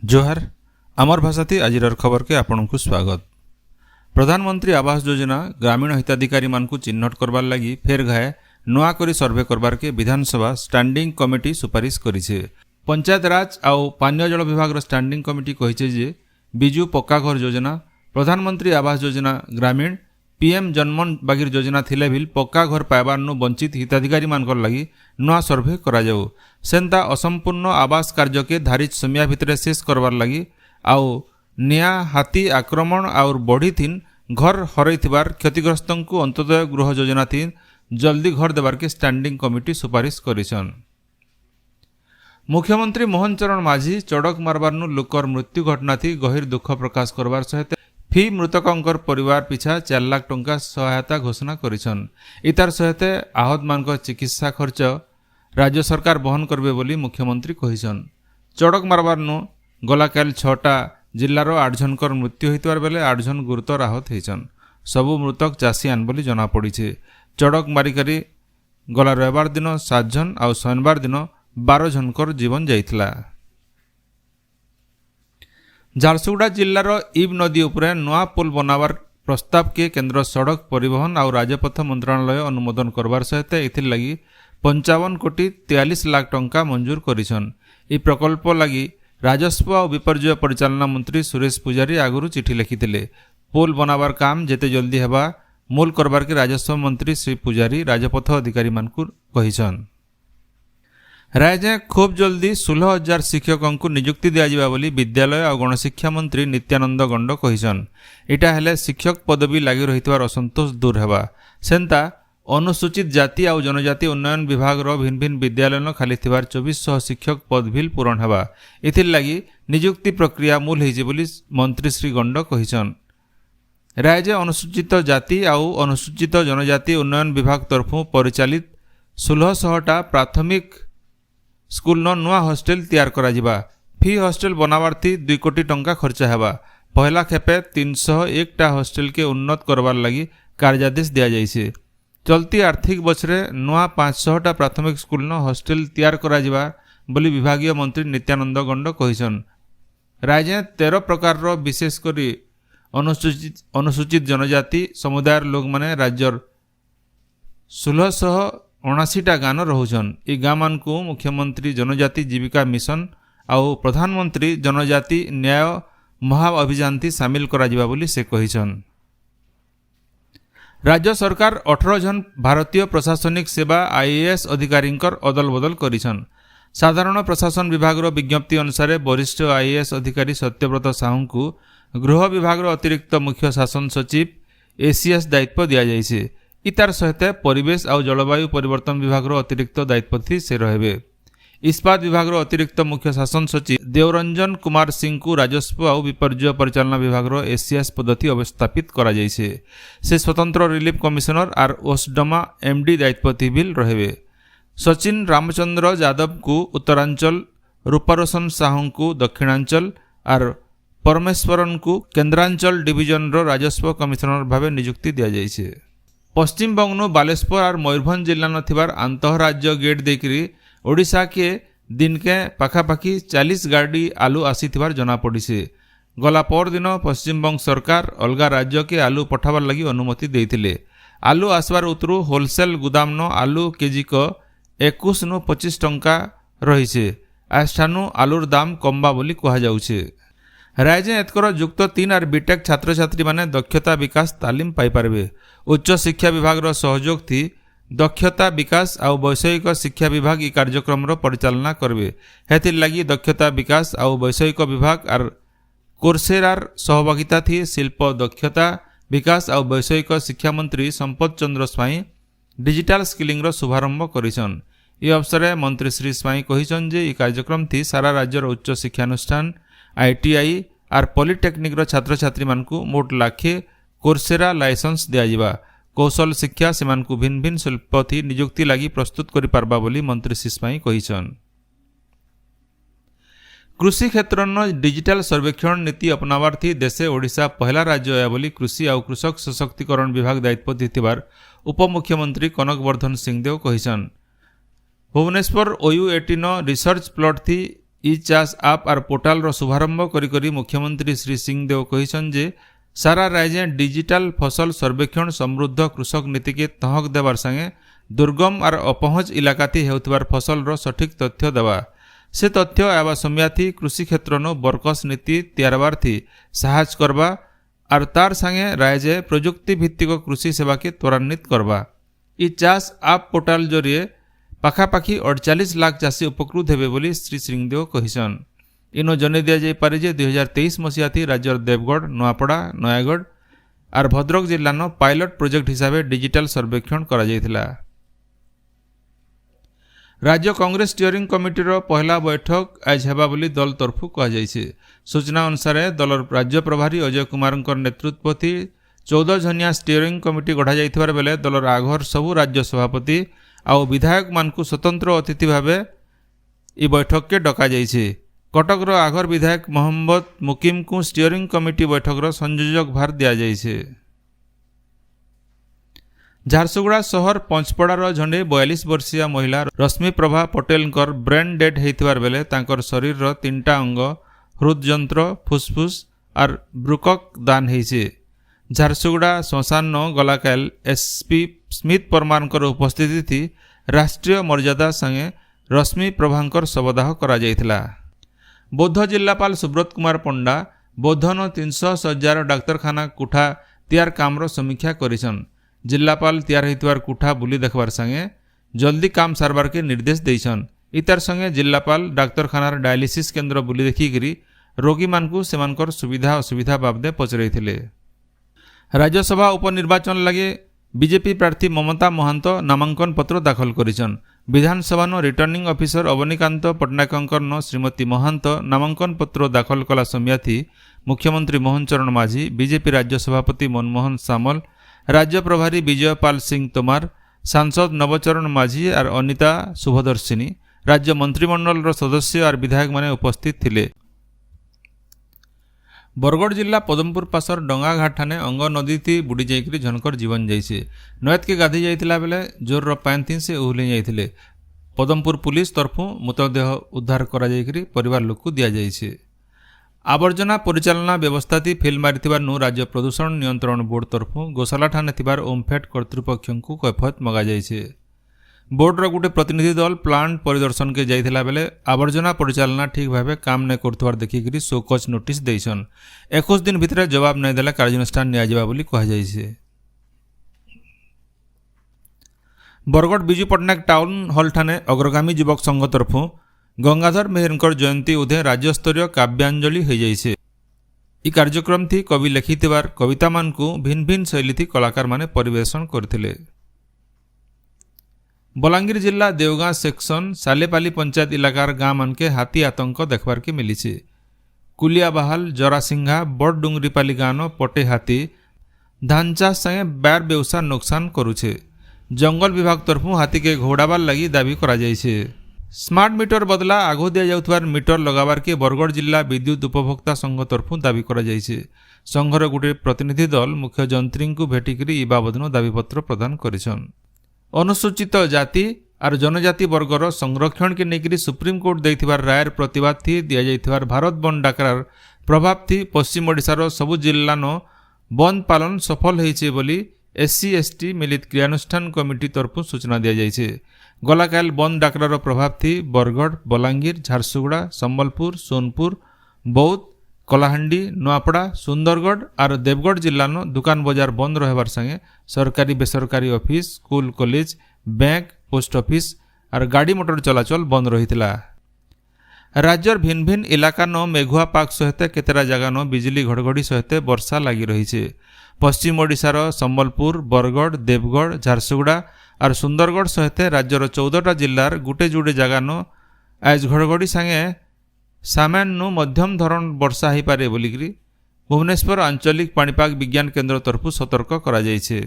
जोहार आमर भाषा थी आजिर खबर के आपण को स्वागत। प्रधानमंत्री आवास योजना ग्रामीण हिताधिकारी मानकु चिन्हट करबार लगी फेर घाए नुआ करी सर्वे करबार के विधानसभा स्टैंडिंग कमिटी सुपारिश करिछे। पंचायत राज आउ पानीय जल विभाग स्टैंडिंग कमिटी कहिछे जे बिजू पक्का घर योजना प्रधानमंत्री आवास योजना ग्रामीण पीएम जन्मन बागिर योजना थिले भी पक्का घर पाइबार वंचित हिताधिकारी मानकर लगी नुआ सर्वे करा जाऊ। सेंता असंपूर्ण आवास कार्य के धारित समय भितर शेष करबार लगी आउ निया हाथी आक्रमण और बढ़ी थीन घर हरइथिबार क्षतिग्रस्तों को अंत्योदय गृह योजना थीन जल्दी घर देवार के स्टैंडिंग कमिटी सुपारिश करिछन। मुख्यमंत्री मोहन चरण माझी चड़क मारबार लोकर मृत्यु घटना थी गहिर दुख प्रकाश करबार सहित फी मृतकंकर परिवार पिछा 4 लाख टंका सहायता घोषणा करिछन। इतार सहित आहत मानक चिकित्सा खर्च राज्य सरकार बहन करबे बोली मुख्यमंत्री कहिछन। चड़क मारबार गला काल 6टा जिल्लार 8 जनकर मृत्यु होइतबार बेले 8 जन गुरुतर आहत होइछन। सबु मृतक चाषीआन बोली जना पड़िछे। चड़क मारिकरी गला रविवार दिन 7 जन और शनिवार दिन 12 जनकर जीवन जाइतला। झारसुगुड़ा जिल्लार इब नदी उपरे नुआ पुल बनावार प्रस्ताव के केंद्र सड़क परिवहन और राजपथ मंत्रालय अनुमोदन करबार सहित एथिर लगी 55 कोटी 43 लाख टंका मंजूर करिछन। ई प्रकल्प लगी राजस्व और विपर्यय परिचालना मंत्री सुरेश पुजारी आगुरु चिठी लिखिथिले। पुल बनावार काम जेते जल्दी हेबा मूल करबार के राजस्व मंत्री श्री पुजारी राजपथ अधिकारी मानकु कहिछन। राज्य खूब जल्दी 16,000 शिक्षकों को नियुक्ति दिया बोली विद्यालय और गणशिक्षा मंत्री नित्यानंद गंड कहिछन। इटा हेले शिक्षक पदवी लगी रहितवार असंतोष दूर हेबा। सेंता अनुसूचित जाति और जनजाति उन्नयन विभाग भिन्न भिन्न विद्यालय खाली थिबार 2400 शिक्षक पद भी पूरण हेबा। इथिर लगी नियुक्ति प्रक्रिया मूल होइछे बोली मंत्री श्री गंड कहिछन। राज्य अनुसूचित जाति और अनुसूचित जनजाति उन्नयन विभाग तरफु परिचालित 1600टा प्राथमिक स्कूल नुआ हॉस्टेल तैयार करा जिबा। फी हॉस्टेल बनावार थी 2 कोटी टंका खर्च हेबा। पहला खेपे 301टा हॉस्टेल के उन्नत करवार लगी कार्यादेश दिया जाइछे। चलती आर्थिक बछरे नुआ 500टा प्राथमिक स्कूल हॉस्टेल तैयार करा जिबा बोली विभागीय मंत्री नित्यानंद गंड कहिछन। राज्य 13 प्रकार विशेष करी अनुसूचित जनजाति समुदाय लोक माने राज्यर 1679टा गान रहुछन। ई गाँ मान को मुख्यमंत्री जनजाति जीविका मिशन और प्रधानमंत्री जनजाति न्याय महा अभियान थी सामिल करा जिबा बोली से कहिछन। राज्य सरकार 18 जन भारतीय प्रशासनिक सेवा आईएएस अधिकारी अदल बदल करिछन। साधारण प्रशासन विभाग विज्ञप्ति अनुसार वरिष्ठ आईएएस अधिकारी सत्यव्रत साहू को गृह विभाग अतिरिक्त मुख्य शासन सचिव एसीएस दायित्व दिया जाइछे। इतार सहित परिवेश और जलवायु परिवर्तन विभाग अतिरिक्त दायित्व थी से रहे। इस्पात विभाग अतिरिक्त मुख्य शासन सचिव देवरंजन कुमार सिंह को राजस्व और विपर्यय परिचालना विभाग एसीएस पद्धति अवस्थापित करा जाइछे। से स्वतंत्र रिलीफ कमिशनर और ओसडमा एमडी दायित्व थी भी रहे। सचिन रामचंद्र यादव को उत्तरांचल, रूपारोशन साहू को दक्षिणांचल और परमेश्वरन को केन्द्रांचल डिविजन राजस्व कमिशनर भाव नियुक्ति दिया जाइछे। पश्चिम बंग बालेश्वर और मयूरभंज जिला नथिबार अंतरराज्य गेट देकरी ओडिशा के दिन के पाखापाखी 40 गाड़ी आलू आसीथिबार जना पड़िसे। गला पर दिन पश्चिम बंग सरकार अलगा राज्य के आलू पठाबार लगी अनुमति देइथिले। आलू आसबार उतरू होलसेल गुदाम आलू केजी को 21 नु 25 टंका रहिছে। आस्थानु आलूर दाम कम्बा बोली कहा जाउछे। राज्य एतकर युक्त 3 और बीटेक छात्र छात्री माने दक्षता विकास तालीम पाई पारबे। उच्च शिक्षा विभाग सहयोग थी दक्षता विकास और वैषयिक शिक्षा विभाग ई कार्यक्रम परिचालना करबे। हेतिर लगी दक्षता विकास और वैषयिक विभाग और कोर्सेरार सहभागिता थी शिल्प दक्षता विकास और वैषयिक शिक्षा मंत्री संपत चंद्र स्वाई डिजिटल स्किलिंग शुभारंभ करिछन। ई अवसर मंत्री श्री स्वाई कहिछन जे ई कार्यक्रम थी सारा राज्यर उच्च शिक्षानुष्ठान आईटीआई और पॉलिटेक्निक छात्र छात्री मानकु मोट लाखे कोर्सेरा लाइसेंस दिया जिबा। कौशल शिक्षा सेमानकु भिन्न भिन्न शिल्प थी नियुक्ति लगी प्रस्तुत करि पारबा बोली मंत्री श्री स्वाई कहिछन। कृषि क्षेत्र डिजिटल सर्वेक्षण नीति अपनावार थी देशे ओडिशा पहला राज्य है बोली कृषि और कृषक सशक्तिकरण विभाग दायित्व देथिबार उपमुख्यमंत्री कनक वर्धन सिंहदेव कहिछन। भुवनेश्वर OU18 रिसर्च प्लॉट थी ଇ ଚାଷ ଆପ୍ ଆର୍ ପୋର୍ଟାଲର ଶୁଭାରମ୍ଭ କରି ମୁଖ୍ୟମନ୍ତ୍ରୀ ଶ୍ରୀ ସିଂଦେଓ କହିଛନ୍ତି ଯେ ସାରା ରାଜ୍ୟରେ ଡିଜିଟାଲ ଫସଲ ସର୍ବେକ୍ଷଣ ସମୃଦ୍ଧ କୃଷକ ନୀତିକେ ତହକ ଦେବାର ସାଙ୍ଗେ ଦୁର୍ଗମ ଆର୍ ଅପହଞ୍ଚ ଇଲାକାତି ହେଉଥିବାର ଫସଲର ସଠିକ୍ ତଥ୍ୟ ଦେବା। ସେ ତଥ୍ୟ ଆବା ସମିୟାଥି କୃଷି କ୍ଷେତ୍ରନୁ ବର୍କସ ନୀତି ତିଆରବାରଥି ସାହାଯ୍ୟ କରବା ଆର୍ ତାର ସାଙ୍ଗେ ରାଜ୍ୟରେ ପ୍ରଯୁକ୍ତି ଭିତ୍ତିକ କୃଷି ସେବାକେ ତ୍ୱରାନ୍ୱିତ କରବା। ଇ ଚାଷ ଆପ୍ ପୋର୍ଟାଲ ଜରିଏ ପାଖାପାଖି 48 ଲାখ ଚାଷୀ ଉପକୃତ ହେବେ ବୋଲି ଶ୍ରୀ ସିଂଦେଓ କହିଛନ୍। ଇନୁ ଜଣାଇ ଦିଆଯାଇପାରେ ଯେ 2023 ମସିହାଥି ରାଜ୍ୟର ଦେବଗଡ଼, ନୂଆପଡ଼ା, ନୟାଗଡ଼ ଆର୍ ଭଦ୍ରକ ଜିଲ୍ଲାନ ପାଇଲଟ ପ୍ରୋଜେକ୍ଟ ହିସାବେ ଡିଜିଟାଲ ସର୍ବେକ୍ଷଣ କରାଯାଇଥିଲା। ରାଜ୍ୟ କଂଗ୍ରେସ ଷ୍ଟିଅରିଂ କମିଟିର ପହିଲା ବୈଠକ ଆଜି ହେବା ବୋଲି ଦଳ ତରଫୁ କୁହାଯାଇଛି। ସୂଚନା ଅନୁସାରେ ଦଳର ରାଜ୍ୟ ପ୍ରଭାରୀ ଅଜୟ କୁମାରଙ୍କ ନେତୃତ୍ୱଥି 14 ଜଣିଆ ଷ୍ଟିଅରିଂ କମିଟି ଗଢ଼ାଯାଇଥିବାର ବେଲେ ଦଳର ଆଘର ସବୁ ରାଜ୍ୟ ସଭାପତି ଆଉ ବିଧାୟକମାନଙ୍କୁ ସ୍ୱତନ୍ତ୍ର ଅତିଥି ଭାବେ ଇ ବୈଠକକେ ଡକାଯାଇଛି। କଟକର ଆଘର ବିଧାୟକ ମହମ୍ମଦ ମୁକିମଙ୍କୁ ଷ୍ଟିଅରିଂ କମିଟି ବୈଠକର ସଂଯୋଜକ ଭାର ଦିଆଯାଇଛି। ଝାରସୁଗୁଡ଼ା ସହର ପଞ୍ଚପଡ଼ାର ଝଣ୍ଡେ 42 ବର୍ଷୀୟ ମହିଳା ରଶ୍ମିପ୍ରଭା ପଟେଲଙ୍କର ବ୍ରେନ୍ ଡେଡ୍ ହେଇଥିବାର ବେଲେ ତାଙ୍କର ଶରୀରର 3ଟା ଅଙ୍ଗ ହୃଦଯନ୍ତ୍ର, ଫୁସଫୁସ ଆର୍ ବୃକକ୍ ଦାନ ହେଇଛି। ଝାରସୁଗୁଡ଼ା ଶ୍ମଶାନ ଗଲାକାଲ ଏସ୍ପି ସ୍ମିଥ ପରମାରଙ୍କର ଉପସ୍ଥିତି ରାଷ୍ଟ୍ରୀୟ ମର୍ଯ୍ୟାଦା ସାଙ୍ଗେ ରଶ୍ମିପ୍ରଭାଙ୍କର ଶବଦାହ କରାଯାଇଥିଲା। ବୌଦ୍ଧ ଜିଲ୍ଲାପାଳ ସୁବ୍ରତ କୁମାର ପଣ୍ଡା ବୌଦ୍ଧନ 300 ଶଯ୍ୟାର ଡାକ୍ତରଖାନା କୁଠା ତିଆର କାମର ସମୀକ୍ଷା କରିଛନ୍। ଜିଲ୍ଲାପାଳ ତିଆର ହେଇଥିବାର କୁଠା ବୁଲି ଦେଖବାର ସାଙ୍ଗେ ଜଲ୍ଦି କାମ ସାରବାରକେ ନିର୍ଦ୍ଦେଶ ଦେଇଛନ୍। ଇତାର ସଙ୍ଗେ ଜିଲ୍ଲାପାଳ ଡାକ୍ତରଖାନାର ଡାୟାଲିସିସ୍ କେନ୍ଦ୍ର ବୁଲି ଦେଖିକିରି ରୋଗୀମାନଙ୍କୁ ସେମାନଙ୍କର ସୁବିଧା ଅସୁବିଧା ବାବଦେ ପଚରାଇଥିଲେ। ରାଜ୍ୟସଭା ଉପନିର୍ବାଚନ ଲାଗି ବିଜେପି ପ୍ରାର୍ଥୀ ମମତା ମହାନ୍ତ ନାମାଙ୍କନ ପତ୍ର ଦାଖଲ କରିଛନ୍। ବିଧାନସଭାନ ରିଟର୍ଣ୍ଣିଂ ଅଫିସର ଅବନୀକାନ୍ତ ପଟ୍ଟନାୟକଙ୍କର ଶ୍ରୀମତୀ ମହାନ୍ତ ନାମାଙ୍କନ ପତ୍ର ଦାଖଲ କଲା ସମିୟାଥି ମୁଖ୍ୟମନ୍ତ୍ରୀ ମୋହନ ଚରଣ ମାଝୀ, ବିଜେପି ରାଜ୍ୟ ସଭାପତି ମନମୋହନ ସାମଲ, ରାଜ୍ୟ ପ୍ରଭାରୀ ବିଜୟ ପାଲ ସିଂ ତୋମାର, ସାଂସଦ ନବଚରଣ ମାଝୀ ଆର୍ ଅନିତା ଶୁଭଦର୍ଶିନୀ, ରାଜ୍ୟ ମନ୍ତ୍ରିମଣ୍ଡଳର ସଦସ୍ୟ ଆର୍ ବିଧାୟକମାନେ ଉପସ୍ଥିତ ଥିଲେ। ବରଗଡ଼ ଜିଲ୍ଲା ପଦମପୁର ପାସର ଡଙ୍ଗାଘାଟ ଠାନେ ଅଙ୍ଗ ନଦୀଥି ବୁଡ଼ି ଯାଇକରି ଝନକର ଜୀବନ ଯାଇছে। ନୟତକେ ଗାଧି ଯାଇଥିଲା ବେଲେ ଜୋରର ପାନ୍ ଥି ସେ ଓହଲି ଯାଇଥିଲେ। ପଦମପୁର ପୁଲିସ ତରଫୁ ମୃତଦେହ ଉଦ୍ଧାର କରାଯାଇକରି ପରିବାର ଲୋକକୁ ଦିଆଯାଇଛି। ଆବର୍ଜନା ପରିଚାଳନା ବ୍ୟବସ୍ଥାତି ଫେଲ୍ ମାରିଥିବାରୁ ରାଜ୍ୟ ପ୍ରଦୂଷଣ ନିୟନ୍ତ୍ରଣ ବୋର୍ଡ ତରଫୁ ଗୋଶାଲା ଠାନେ ଥିବାର ଓମଫେଡ୍ କର୍ତ୍ତୃପକ୍ଷଙ୍କୁ କୈଫତ ମଗାଯାଇଛି। ବୋର୍ଡର ଗୋଟେ ପ୍ରତିନିଧି ଦଳ ପ୍ଲାଣ୍ଟ ପରିଦର୍ଶନକେ ଯାଇଥିଲା ବେଲେ ଆବର୍ଜନା ପରିଚାଳନା ଠିକ୍ ଭାବେ କାମ ନାଇଁ କରୁଥିବାର ଦେଖିକିରି ଶୋକଜ ନୋଟିସ୍ ଦେଇଛନ୍। 21 ଦିନ ଭିତରେ ଜବାବ ନାଇଁ ଦେଲେ କାର୍ଯ୍ୟାନୁଷ୍ଠାନ ନିଆଯିବା ବୋଲି କୁହାଯାଇଛି। ବରଗଡ଼ ବିଜୁ ପଟ୍ଟନାୟକ ଟାଉନ ହଲ୍ ଠାନେ ଅଗ୍ରଗାମୀ ଯୁବକ ସଂଘ ତରଫୁ ଗଙ୍ଗାଧର ମେହେରଙ୍କର ଜୟନ୍ତୀ ଉଦେ ରାଜ୍ୟସ୍ତରୀୟ କାବ୍ୟାଞ୍ଜଳି ହୋଇଯାଇଛି। ଇ କାର୍ଯ୍ୟକ୍ରମ ଥି କବି ଲେଖିଥିବାର କବିତାମାନଙ୍କୁ ଭିନ୍ନ ଭିନ୍ନ ଶୈଳୀଥି କଳାକାରମାନେ ପରିବେଷଣ କରିଥିଲେ। ବଲାଙ୍ଗୀର ଜିଲ୍ଲା ଦେଓଗାଁ ସେକ୍ସନ ସାଲେପାଲି ପଞ୍ଚାୟତ ଇଲାକାର ଗାଁ ମାନକେ ହାତୀ ଆତଙ୍କ ଦେଖବାରକେ ମିଲିଛି। କୁଲିଆବାହାଲ, ଜରାସିଂହା, ବଡ଼ ଡୁଙ୍ଗରିପାଲି ଗାଁନ ପଟେ ହାତୀ ଧାନ ଚାଷ ସାଙ୍ଗେ ବାର ବେଉସା ନୋକସାନ କରୁଛେ। ଜଙ୍ଗଲ ବିଭାଗ ତରଫୁ ହାତୀକେ ଘଉଡ଼ାବାର ଲାଗି ଦାବି କରାଯାଇଛି। ସ୍ମାର୍ଟ ମିଟର ବଦଲା ଆଗୁ ଦିଆଯାଉଥିବାର ମିଟର ଲଗାବାରକେ ବରଗଡ଼ ଜିଲ୍ଲା ବିଦ୍ୟୁତ ଉପଭୋକ୍ତା ସଂଘ ତରଫୁ ଦାବି କରାଯାଇଛି। ସଂଘର ଗୋଟିଏ ପ୍ରତିନିଧି ଦଳ ମୁଖ୍ୟ ଯନ୍ତ୍ରୀଙ୍କୁ ଭେଟିକରି ଇ ବାବଦନ ଦାବିପତ୍ର ପ୍ରଦାନ କରିଛନ୍। ଅନୁସୂଚିତ ଜାତି ଆର୍ ଜନଜାତି ବର୍ଗର ସଂରକ୍ଷଣକେ ନେଇକରି ସୁପ୍ରିମକୋର୍ଟ ଦେଇଥିବାର ରାୟର ପ୍ରତିବାଦ ଥି ଦିଆଯାଇଥିବାର ଭାରତ ବନ୍ଦ ଡାକରାର ପ୍ରଭାବ ଥି ପଶ୍ଚିମ ଓଡ଼ିଶାର ସବୁ ଜିଲ୍ଲାନ ବନ୍ଦ ପାଳନ ସଫଳ ହୋଇଛି ବୋଲି SC/ST ମିଳିତ କ୍ରିୟାନୁଷ୍ଠାନ କମିଟି ତରଫୁ ସୂଚନା ଦିଆଯାଇଛି। ଗଲାକାଲ ବନ୍ଦ ଡାକରାର ପ୍ରଭାବ ଥି ବରଗଡ଼, ବଲାଙ୍ଗୀର, ଝାରସୁଗୁଡ଼ା, ସମ୍ବଲପୁର, ସୋନପୁର, ବୌଦ୍ଧ, କଳାହାଣ୍ଡି, ନୂଆପଡ଼ା, ସୁନ୍ଦରଗଡ଼ ଆର୍ ଦେବଗଡ଼ ଜିଲ୍ଲାନ ଦୋକାନ ବଜାର ବନ୍ଦ ରହିବାର ସାଙ୍ଗେ ସରକାରୀ ବେସରକାରୀ office, school, college, bank, post office ଆର୍ ଗାଡ଼ି ମଟର ଚଳାଚଳ ବନ୍ଦ ରହିଥିଲା। ରାଜ୍ୟର ଭିନ୍ନ ଭିନ୍ନ ଇଲାକାନ ମେଘୁଆ ପାଗ ସହିତ କେତେଟା ଜାଗାନ ବିଜୁଳି ଘଡ଼ଘଡ଼ି ସହିତ ବର୍ଷା ଲାଗି ରହିଛି। ପଶ୍ଚିମ ଓଡ଼ିଶାର ସମ୍ବଲପୁର, ବରଗଡ଼, ଦେବଗଡ଼, ଝାରସୁଗୁଡ଼ା ଆର୍ ସୁନ୍ଦରଗଡ଼ ସହିତ ରାଜ୍ୟର 14ଟା ଜିଲ୍ଲାର ଗୋଟେ ଯୋଡ଼େ ଜାଗାନ ଆଜ ଘଡ଼ଘଡ଼ି ସାଙ୍ଗେ ସାମାନ୍ୟରୁ ମଧ୍ୟମ ଧରଣ ବର୍ଷା ହୋଇପାରେ ବୋଲିକିରି ଭୁବନେଶ୍ୱର ଆଞ୍ଚଳିକ ପାଣିପାଗ ବିଜ୍ଞାନ କେନ୍ଦ୍ର ତରଫୁ ସତର୍କ କରାଯାଇଛି।